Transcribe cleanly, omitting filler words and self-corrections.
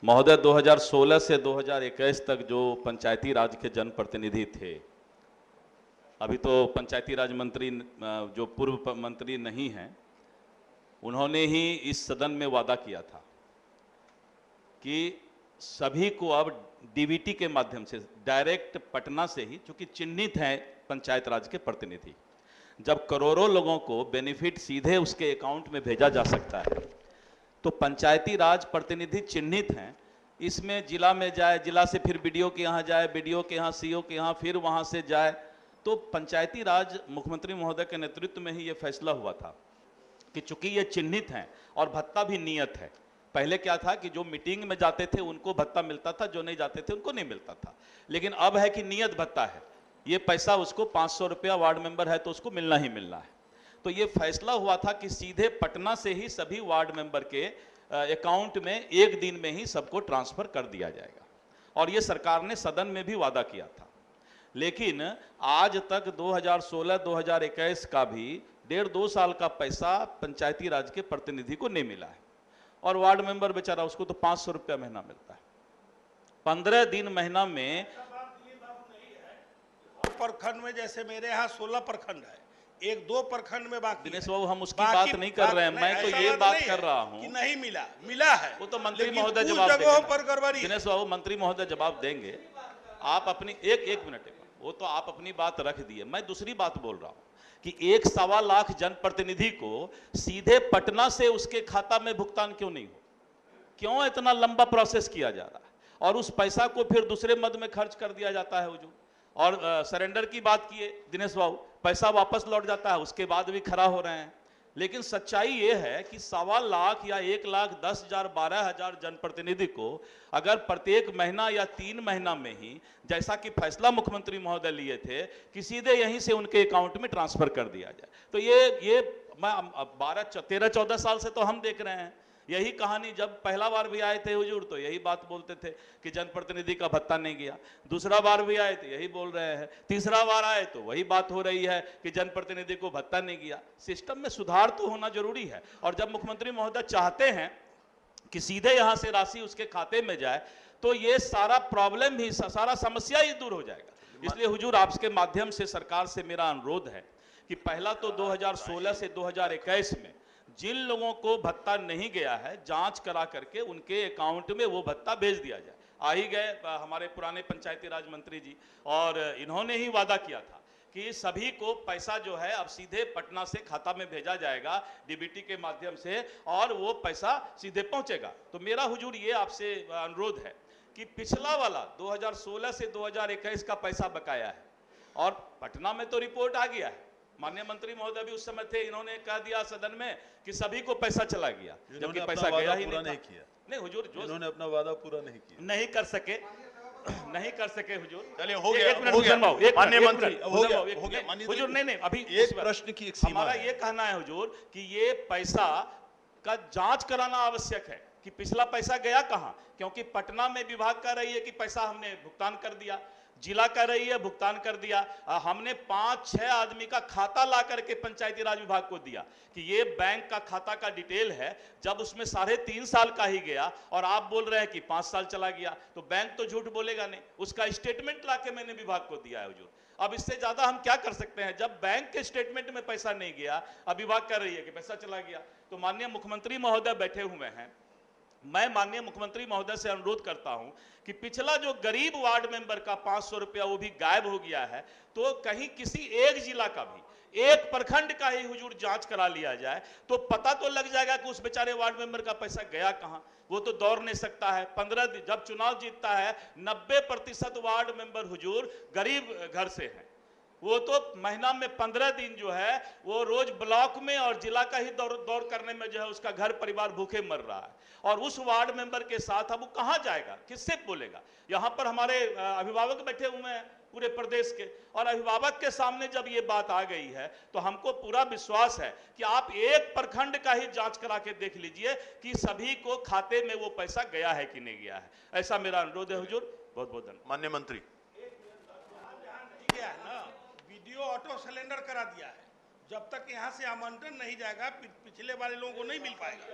महोदय, 2016 से 2021 तक जो पंचायती राज के जनप्रतिनिधि थे, अभी तो पंचायती राज मंत्री जो पूर्व मंत्री नहीं हैं, उन्होंने ही इस सदन में वादा किया था कि सभी को अब डीबीटी के माध्यम से डायरेक्ट पटना से ही, चूंकि चिन्हित हैं पंचायत राज के प्रतिनिधि, जब करोड़ों लोगों को बेनिफिट सीधे उसके अकाउंट में भेजा जा सकता है, तो पंचायती राज प्रतिनिधि चिन्हित हैं, इसमें जिला में जाए, जिला से फिर बीडीओ के यहाँ जाए, बीडीओ के यहाँ सीओ के यहाँ, फिर वहाँ से जाए, तो पंचायती राज मुख्यमंत्री महोदय के नेतृत्व में ही ये फैसला हुआ था कि चूंकि ये चिन्हित हैं और भत्ता भी नियत है। पहले क्या था कि जो मीटिंग में जाते थे उनको भत्ता मिलता था, जो नहीं जाते थे उनको नहीं मिलता था, लेकिन अब है कि नियत भत्ता है, ये पैसा उसको 500 रुपया, वार्ड मेंबर है तो उसको मिलना ही मिलना है। तो ये फैसला हुआ था कि सीधे पटना से ही सभी वार्ड मेंबर के अकाउंट में एक दिन में ही सबको ट्रांसफर कर दिया जाएगा, और ये सरकार ने सदन में भी वादा किया था। लेकिन आज तक 2016-2021 का भी 1.5-2 साल का पैसा पंचायती राज के प्रतिनिधि को नहीं मिला है, और वार्ड मेंबर बेचारा, उसको तो 500 रुपया महीना मिलता है। 15 दिन महीना में प्रखंड में, जैसे मेरे यहाँ 16 प्रखंड है, 1-2 प्रखंड में बाकी। दिनेश बाबू, हम उसकी बात नहीं कर रहे हैं, मैं तो ये बात कर रहा हूँ कि नहीं मिला, मिला है, वो तो मंत्री महोदय जवाब देंगे। दिनेश बाबू, मंत्री महोदय जवाब देंगे। आप अपनी एक मिनट, वो तो आप अपनी बात रख दिए, मैं दूसरी बात बोल रहा हूँ कि 1.25 लाख जनप्रतिनिधि को सीधे पटना से उसके खाता में भुगतान क्यों नहीं हो, क्यों इतना लंबा प्रोसेस किया जा रहा है, और उस पैसा को फिर दूसरे मद में खर्च कर दिया जाता है हुजूर। और सरेंडर की बात किए दिनेश बाबू, पैसा वापस लौट जाता है, उसके बाद भी खड़ा हो रहे हैं। लेकिन सच्चाई ये है कि 1.25 लाख या 1,10,000 12,000 जनप्रतिनिधि को अगर प्रत्येक महीना या 3 महीना में ही, जैसा कि फैसला मुख्यमंत्री महोदय लिए थे, कि सीधे यहीं से उनके अकाउंट में ट्रांसफर कर दिया जाए, तो ये मैं 13-14 साल से तो हम देख रहे हैं यही कहानी। जब पहला बार भी आए थे हुजूर तो यही बात बोलते थे कि जनप्रतिनिधि का भत्ता नहीं गया, दूसरा बार भी आए तो यही बोल रहे हैं, तीसरा बार आए तो वही बात हो रही है कि जनप्रतिनिधि को भत्ता नहीं गया। सिस्टम में सुधार तो होना जरूरी है, और जब मुख्यमंत्री महोदय चाहते हैं कि सीधे यहां से राशि उसके खाते में जाए, तो ये सारा प्रॉब्लम ही, सारा समस्या ही दूर हो जाएगा। इसलिए हुजूर, आपके माध्यम से सरकार से मेरा अनुरोध है कि पहला तो 2016 से 2021 में जिन लोगों को भत्ता नहीं गया है, जांच करा करके उनके अकाउंट में वो भत्ता भेज दिया जाए। आ ही गए हमारे पुराने पंचायती राज मंत्री जी, और इन्होंने ही वादा किया था कि सभी को पैसा जो है अब सीधे पटना से खाता में भेजा जाएगा डीबीटी के माध्यम से, और वो पैसा सीधे पहुंचेगा। तो मेरा हुजूर ये आपसे अनुरोध है कि पिछला वाला 2016 से 2021 का पैसा बकाया है, और पटना में तो रिपोर्ट आ गया है, माननीय मंत्री महोदय भी उस समय थे, इन्होंने कह दिया सदन में कि सभी को पैसा चला गया, जबकि पैसा गया ही नहीं किया। नहीं हुजूर, जो इन्होंने अपना वादा पूरा नहीं किया, नहीं कर सके हुजूर। चलिए, हो गया, माननीय मंत्री, हो गया हुजूर। नहीं, अभी एक प्रश्न की एक सीमा हमारा है। ये कहना है हुजूर कि ये पैसा का जांच कराना आवश्यक है कि पिछला पैसा गया कहां, क्योंकि पटना में विभाग कह रही है कि पैसा हमने भुगतान कर दिया, जिला कह रही है भुगतान कर दिया, हमने 5-6 आदमी का खाता ला करके पंचायती राज विभाग को दिया कि ये बैंक का खाता का डिटेल है, जब उसमें 3.5 साल का ही गया और आप बोल रहे हैं कि 5 साल चला गया, तो बैंक तो झूठ बोलेगा नहीं, उसका स्टेटमेंट ला के मैंने विभाग को दिया है हुजूर। अब इससे ज्यादा हम क्या कर सकते हैं, जब बैंक के स्टेटमेंट में पैसा नहीं गया, अब विभाग कर रही है कि पैसा चला गया। तो माननीय मुख्यमंत्री महोदय बैठे हुए हैं, मैं माननीय मुख्यमंत्री महोदय से अनुरोध करता हूं कि पिछला जो गरीब वार्ड मेंबर का 500 रुपया वो भी गायब हो गया है, तो कहीं किसी एक जिला का भी, एक प्रखंड का ही हुजूर जांच करा लिया जाए, तो पता तो लग जाएगा कि उस बेचारे वार्ड मेंबर का पैसा गया कहां। वो तो दौड़ नहीं सकता है, 15 दिन जब चुनाव जीतता है, 90% वार्ड मेंबर हुजूर गरीब घर से हैं, वो तो महीना में 15 दिन जो है वो रोज ब्लॉक में और जिला का ही दौड़ करने में जो है उसका घर परिवार भूखे मर रहा है, और उस वार्ड मेंबर के साथ अब वो कहां जाएगा, किससे बोलेगा। यहां पर हमारे अभिभावक बैठे हुए हैं पूरे प्रदेश के, और अभिभावक के सामने जब ये बात आ गई है तो हमको पूरा विश्वास है कि आप एक प्रखंड का ही जांच करा के देख लीजिए कि सभी को खाते में वो पैसा गया है कि नहीं गया है। ऐसा मेरा अनुरोध है हुजूर। बहुत बहुत धन्यवाद। माननीय मंत्री, वीडियो ऑटो सिलेंडर करा दिया है, जब तक यहाँ से आमंत्रण नहीं जाएगा पिछले वाले लोगों को नहीं मिल पाएगा।